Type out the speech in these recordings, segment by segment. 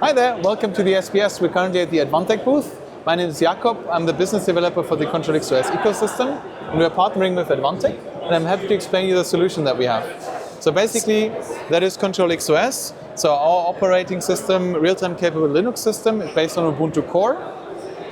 Hi there, welcome to the SBS. We're currently at the Advantech booth. My name is Jakob. I'm the business developer for the ctrlX OS ecosystem, and we're partnering with Advantech, and I'm happy to explain you the solution that we have. So basically, that is ctrlX OS. So our operating system, real-time capable Linux system, is based on Ubuntu Core.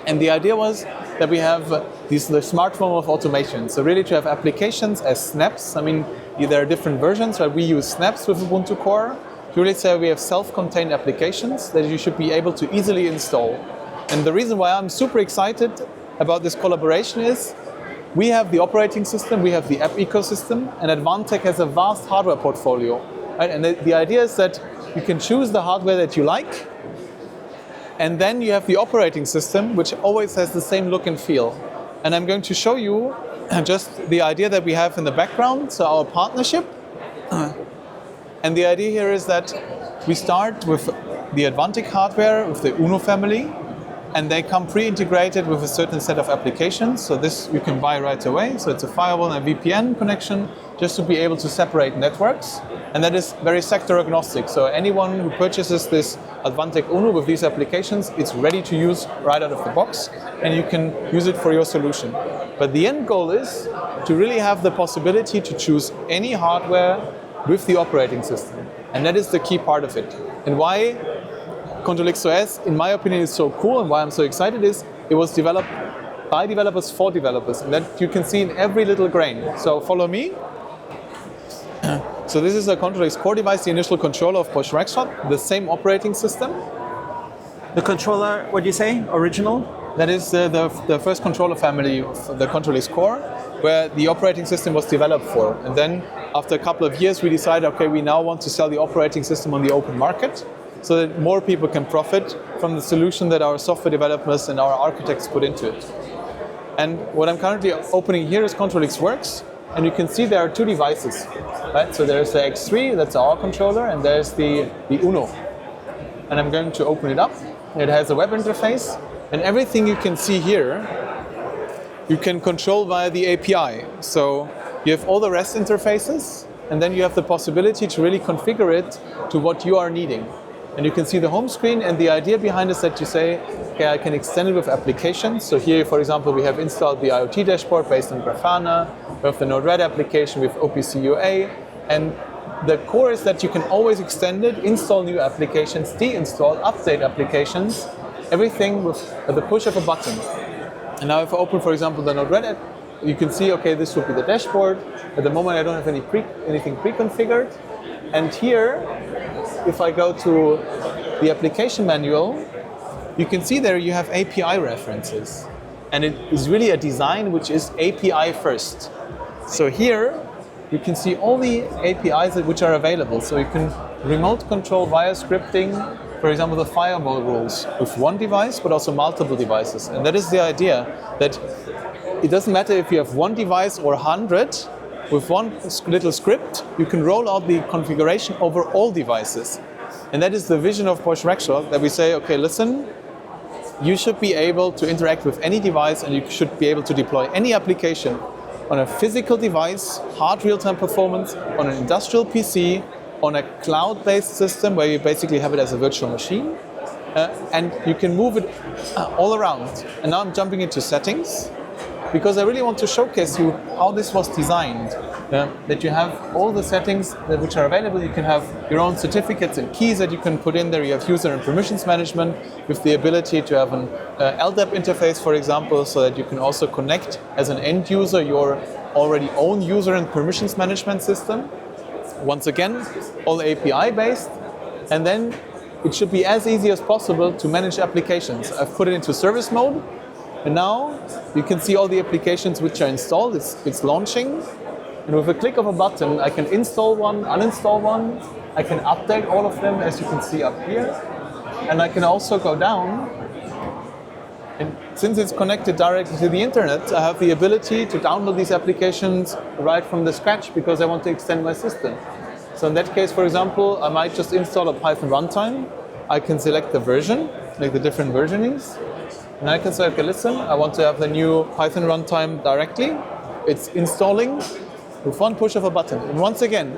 And the idea was that we have the smart form of automation. So really to have applications as snaps. I mean, there are different versions, but we use snaps with Ubuntu Core. To really say we have self-contained applications that you should be able to easily install. And the reason why I'm super excited about this collaboration is we have the operating system, we have the app ecosystem, and Advantech has a vast hardware portfolio. Right? And the idea is that you can choose the hardware that you like, and then you have the operating system, which always has the same look and feel. And I'm going to show you just the idea that we have in the background, so our partnership. And the idea here is that we start with the Advantech hardware, with the UNO family, and they come pre-integrated with a certain set of applications. So this you can buy right away. So it's a firewall and a VPN connection, just to be able to separate networks. And that is very sector agnostic. So anyone who purchases this Advantech UNO with these applications, it's ready to use right out of the box, and you can use it for your solution. But the end goal is to really have the possibility to choose any hardware with the operating system. And that is the key part of it. And why ctrlX OS, in my opinion, is so cool and why I'm so excited is it was developed by developers for developers. And that you can see in every little grain. So follow me. So this is a ctrlX core device, the initial controller of Bosch Rexroth, the same operating system. The controller, what do you say, original? That is the first controller family of the ctrlX core, where the operating system was developed for. And then after a couple of years, we decided, okay, we now want to sell the operating system on the open market so that more people can profit from the solution that our software developers and our architects put into it. And what I'm currently opening here is ctrlX Works, and you can see there are two devices, right? So there's the X3, that's our controller, and there's the UNO. And I'm going to open it up. It has a web interface, and everything you can see here, you can control via the API. So you have all the REST interfaces, and then you have the possibility to really configure it to what you are needing. And you can see the home screen, and the idea behind is that you say, okay, I can extend it with applications. So here, for example, we have installed the IoT dashboard based on Grafana. We have the Node-RED application with OPC UA. And the core is that you can always extend it, install new applications, deinstall, update applications, everything with the push of a button. And now if I open, for example, the Node-RED app, you can see, okay, this would be the dashboard. At the moment, I don't have anything pre-configured. And here, if I go to the application manual, you can see there you have API references. And it is really a design which is API first. So here, you can see all the APIs which are available. So you can remote control via scripting, for example, the firewall rules with one device, but also multiple devices. And that is the idea, that it doesn't matter if you have one device or 100, with one little script, you can roll out the configuration over all devices. And that is the vision of Bosch Rexroth, that we say, okay, listen, you should be able to interact with any device, and you should be able to deploy any application on a physical device, hard real-time performance, on an industrial PC, on a cloud-based system where you basically have it as a virtual machine, and you can move it all around. And now I'm jumping into settings, because I really want to showcase you how this was designed. That you have all the settings which are available. You can have your own certificates and keys that you can put in there. You have user and permissions management with the ability to have an LDAP interface, for example, so that you can also connect as an end user your already own user and permissions management system. Once again, all API based. And then it should be as easy as possible to manage applications. I've put it into service mode. And now you can see all the applications which are installed. It's launching. And with a click of a button, I can install one, uninstall one. I can update all of them, as you can see up here. And I can also go down. And since it's connected directly to the internet, I have the ability to download these applications right from the scratch because I want to extend my system. So in that case, for example, I might just install a Python runtime. I can select the version, like the different versionings. And I can say, okay, listen, I want to have the new Python runtime directly. It's installing with one push of a button. And once again,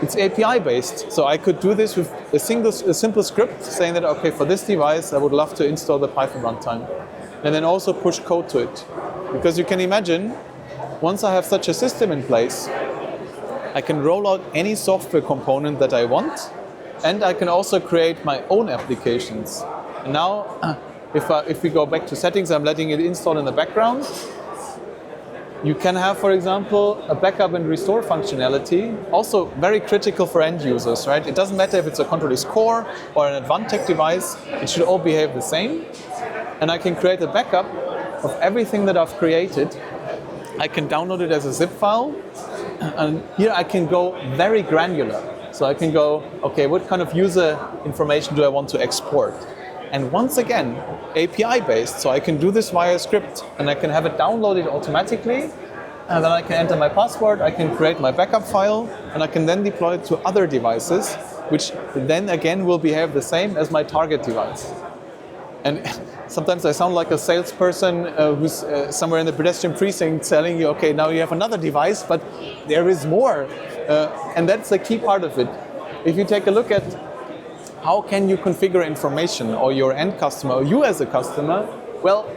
it's API based. So I could do this with a simple script saying that, okay, for this device, I would love to install the Python runtime. And then also push code to it. Because you can imagine, once I have such a system in place, I can roll out any software component that I want, and I can also create my own applications. And now, if we go back to settings, I'm letting it install in the background. You can have, for example, a backup and restore functionality, also very critical for end users, right? It doesn't matter if it's a ctrlX Core or an Advantech device, it should all behave the same. And I can create a backup of everything that I've created. I can download it as a zip file, and here I can go very granular. So I can go, okay, what kind of user information do I want to export? And once again, API based, so I can do this via script, and I can have it downloaded automatically, and then I can enter my password, I can create my backup file, and I can then deploy it to other devices, which then again will behave the same as my target device. And sometimes I sound like a salesperson who's somewhere in the pedestrian precinct telling you, okay, now you have another device, but there is more. And that's a key part of it. If you take a look at how can you configure information, or your end customer, or you as a customer, well,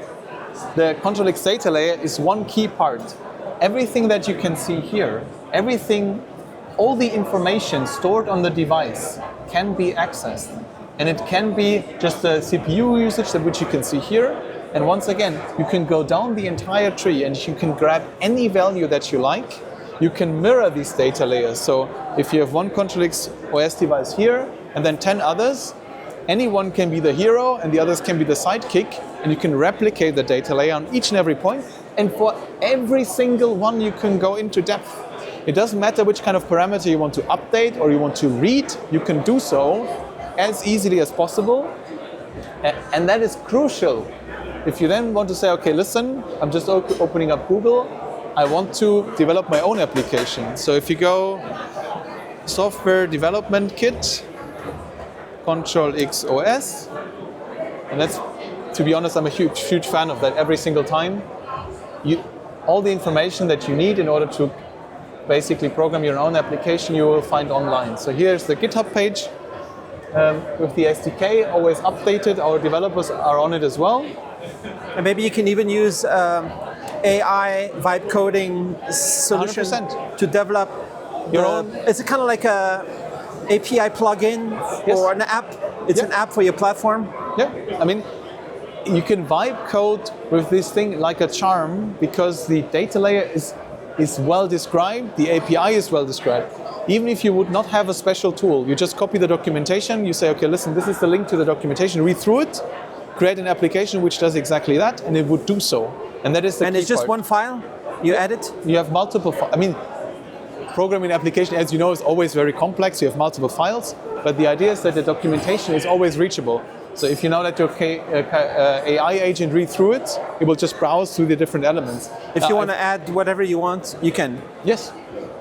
the ctrlX data layer is one key part. Everything that you can see here, all the information stored on the device can be accessed. And it can be just the CPU usage, which you can see here. And once again, you can go down the entire tree and you can grab any value that you like. You can mirror these data layers. So if you have one ctrlX OS device here and then 10 others, any one can be the hero and the others can be the sidekick. And you can replicate the data layer on each and every point. And for every single one, you can go into depth. It doesn't matter which kind of parameter you want to update or you want to read, you can do so as easily as possible, and that is crucial. If you then want to say, okay, listen, I'm just opening up Google, I want to develop my own application. So if you go software development kit, ctrlX OS, and that's, to be honest, I'm a huge fan of that every single time. All the information that you need in order to basically program your own application, you will find online. So here's the GitHub page. With the SDK always updated, our developers are on it as well. And maybe you can even use AI vibe coding solution 100%. to develop your own. Is it kind of like a API plugin or an app? It's an app for your platform? Yeah, I mean, you can vibe code with this thing like a charm because the data layer is well described, the API is well described. Even if you would not have a special tool, you just copy the documentation, you say, okay, listen, this is the link to the documentation, read through it, create an application which does exactly that, and it would do so. And that is the key part. And it's just one file? You edit? You have multiple files. I mean, programming application, as you know, is always very complex. You have multiple files, but the idea is that the documentation is always reachable. So if you now let your AI agent read through it, it will just browse through the different elements. If you want to add whatever you want, you can. Yes.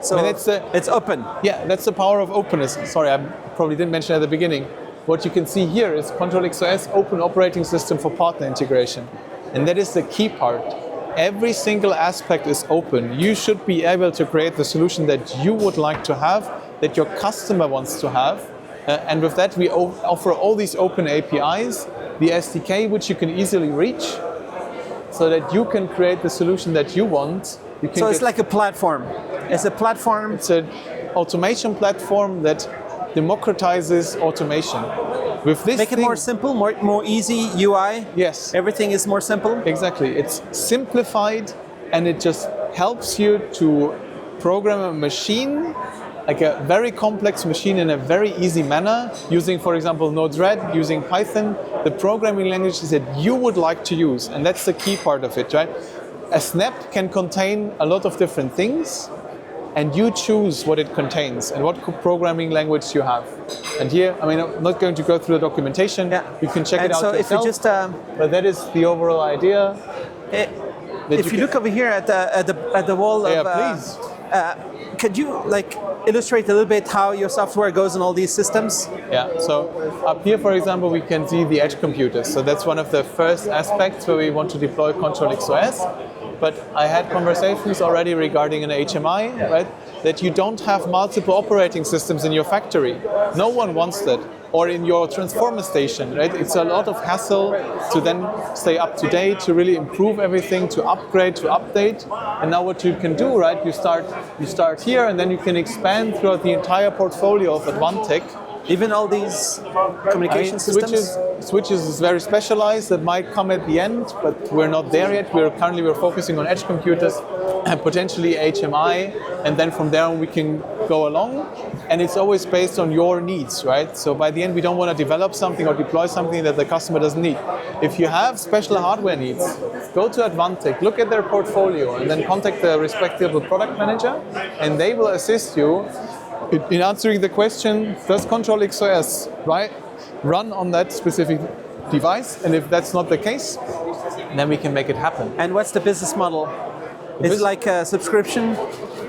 So I mean, it's open. Yeah, that's the power of openness. Sorry, I probably didn't mention at the beginning. What you can see here is ctrlX OS open operating system for partner integration. And that is the key part. Every single aspect is open. You should be able to create the solution that you would like to have, that your customer wants to have. And with that, we offer all these open APIs, the SDK, which you can easily reach, so that you can create the solution that you want. So it's like a platform. It's a platform. It's an automation platform that democratizes automation. With this Make it more simple, more easy UI. Yes. Everything is more simple. Exactly. It's simplified, and it just helps you to program a machine, like a very complex machine, in a very easy manner, using, for example, Node-RED, using Python, the programming languages that you would like to use. And that's the key part of it, right? A snap can contain a lot of different things, and you choose what it contains and what programming language you have. And here, I mean, I'm not going to go through the documentation. Yeah. You can check it out yourself. If you just, but that is the overall idea. If you look over here at the wall of, please. Could you illustrate a little bit how your software goes in all these systems? Yeah. So up here, for example, we can see the edge computers. So that's one of the first aspects where we want to deploy ctrlX OS. But I had conversations already regarding an HMI, right? that you don't have multiple operating systems in your factory. No one wants that. Or in your transformer station, right? It's a lot of hassle to then stay up to date, to really improve everything, to upgrade, to update. And now what you can do, right? You start here, and then you can expand throughout the entire portfolio of Advantech. Even all these communication systems? Switches is very specialized. That might come at the end, but we're not there yet. We're focusing on edge computers and potentially HMI, and then from there we can go along. And it's always based on your needs, right? So by the end, we don't want to develop something or deploy something that the customer doesn't need. If you have special hardware needs, go to Advantech, look at their portfolio, and then contact the respective product manager, and they will assist you in answering the question, does ctrlX OS run on that specific device? And if that's not the case, then we can make it happen. And what's the business model? Is it like a subscription?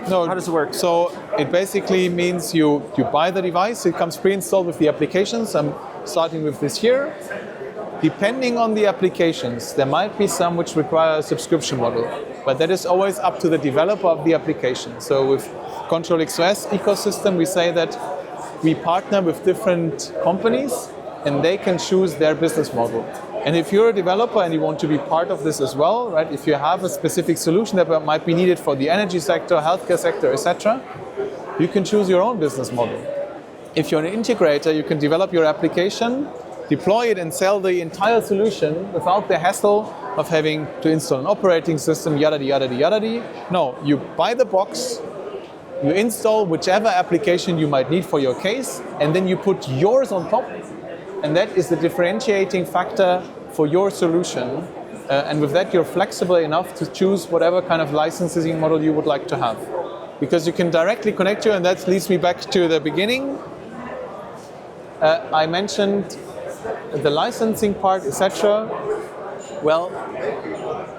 No. How does it work? So it basically means you buy the device, it comes pre-installed with the applications. I'm starting with this here. Depending on the applications, there might be some which require a subscription model, but that is always up to the developer of the application. So with ctrlX OS ecosystem, we say that we partner with different companies and they can choose their business model. And if you're a developer and you want to be part of this as well, right? If you have a specific solution that might be needed for the energy sector, healthcare sector, etc., you can choose your own business model. If you're an integrator, you can develop your application, deploy it and sell the entire solution without the hassle of having to install an operating system, yada, yada, yada. No, you buy the box, you install whichever application you might need for your case, and then you put yours on top, and that is the differentiating factor for your solution. And with that, you're flexible enough to choose whatever kind of licensing model you would like to have. Because you can directly connect you, and that leads me back to the beginning. I mentioned the licensing part, etc. Well,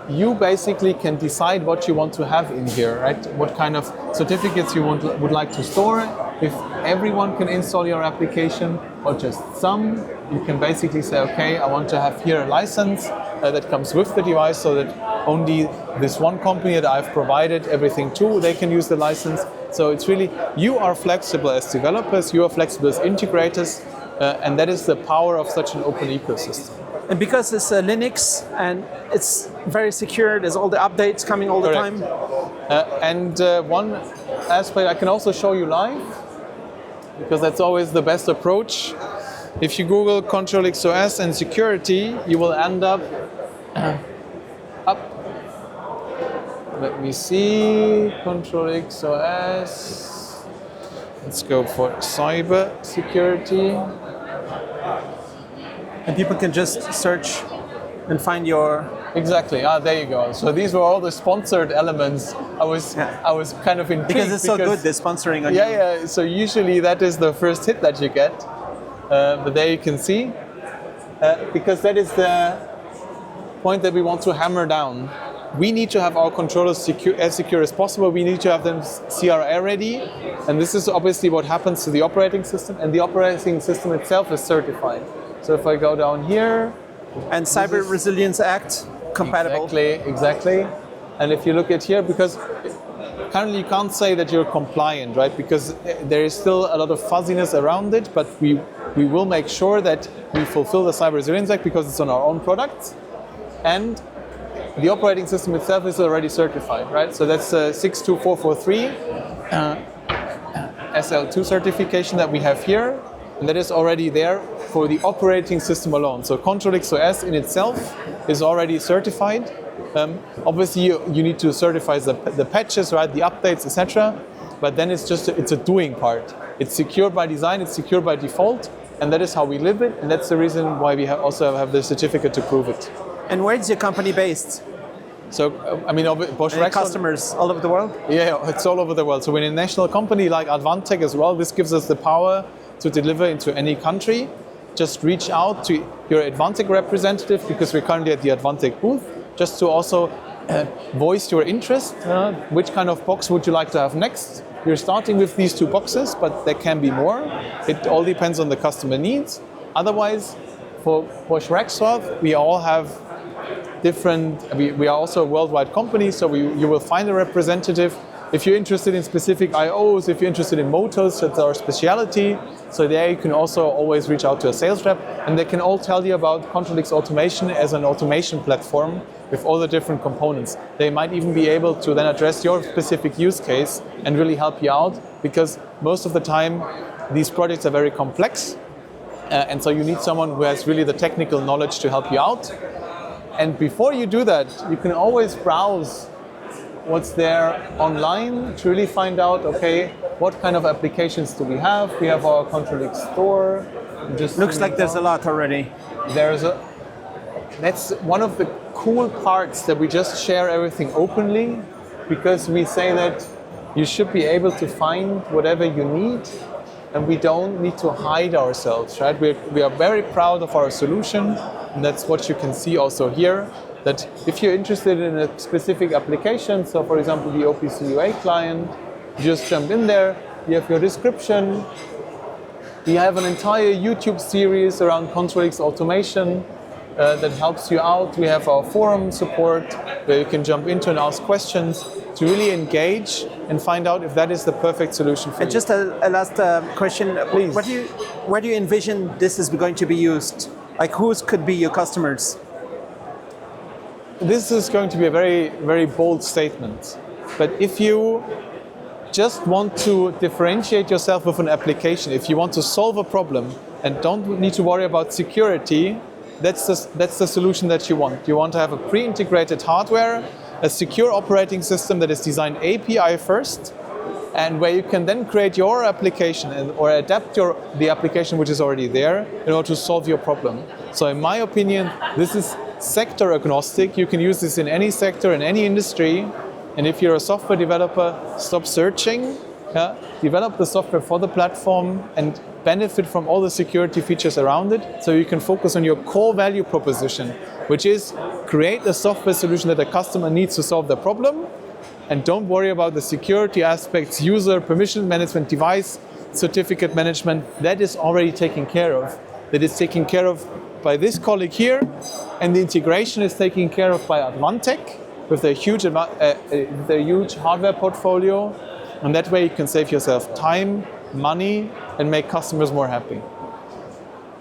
you basically can decide what you want to have in here, right? What kind of certificates you would like to store. If everyone can install your application or just some, you can basically say, okay, I want to have here a license that comes with the device so that only this one company that I've provided everything to, they can use the license. So it's really, you are flexible as developers, you are flexible as integrators, and that is the power of such an open ecosystem. And because it's Linux and it's very secure, there's all the updates coming all the Correct. time. And one aspect I can also show you live, because that's always the best approach. If you Google ctrlX OS and security, you will end up. Let me see, ctrlX OS. Let's go for cyber security. And people can just search and find your... Exactly. There you go. So these were all the sponsored elements. I was kind of intrigued because it's so good, they're sponsoring on you. Yeah. So usually that is the first hit that you get. But there you can see, because that is the point that we want to hammer down. We need to have our controllers as secure as possible. We need to have them CRA-ready. And this is obviously what happens to the operating system. And the operating system itself is certified. So if I go down here... And Cyber Resilience Act compatible. Exactly. And if you look at here, because currently you can't say that you're compliant, right? Because there is still a lot of fuzziness around it, but we will make sure that we fulfill the Cyber Resilience Act because it's on our own products. And the operating system itself is already certified, right? So that's 62443 SL2 certification that we have here. And that is already there for the operating system alone. So ctrlX OS in itself is already certified. Obviously, you need to certify the patches, right, the updates, etc. But then it's a doing part. It's secure by design, it's secure by default, and that is how we live it. And that's the reason why we also have the certificate to prove it. And where is your company based? So, Bosch Rexroth, customers all over the world? Yeah, it's all over the world. So we're a national company like Advantech as well. This gives us the power to deliver into any country. Just reach out to your Advantech representative, because we're currently at the Advantech booth, just to also voice your interest. Which kind of box would you like to have next? You're starting with these two boxes, but there can be more. It all depends on the customer needs. Otherwise, for Bosch Rexroth, we all have different, we are also a worldwide company, so you will find a representative If you're interested in specific IOs, if you're interested in motors, that's our specialty. So there you can also always reach out to a sales rep, and they can all tell you about ctrlX Automation as an automation platform with all the different components. They might even be able to then address your specific use case and really help you out, because most of the time these projects are very complex, and so you need someone who has really the technical knowledge to help you out. And before you do that, you can always browse what's there online to really find out, okay, what kind of applications do we have? We have our ctrlX store. Looks like there's a lot already. That's one of the cool parts, that we just share everything openly, because we say that you should be able to find whatever you need, and we don't need to hide ourselves, right? We are very proud of our solution, and that's what you can see also here, that if you're interested in a specific application, so for example the OPC UA client, you just jump in there, you have your description, we have an entire YouTube series around ctrlX Automation that helps you out. We have our forum support where you can jump into and ask questions to really engage and find out if that is the perfect solution for you. And just a last question, please. Where do you envision this is going to be used? Like, who could be your customers? This is going to be a very, very bold statement. But if you just want to differentiate yourself with an application, if you want to solve a problem and don't need to worry about security, that's the solution that you want. You want to have a pre-integrated hardware, a secure operating system that is designed API first, and where you can then create your application or adapt the application which is already there in order to solve your problem. So in my opinion, this is sector agnostic. You can use this in any sector, in any industry. And if you're a software developer, stop searching, develop the software for the platform and benefit from all the security features around it, so you can focus on your core value proposition, which is create a software solution that the customer needs to solve the problem, and don't worry about the security aspects, user permission management, device certificate management. That is already taken care of. That is taken care of by this colleague here, and the integration is taken care of by Advantech with their huge hardware portfolio, and that way you can save yourself time, money, and make customers more happy.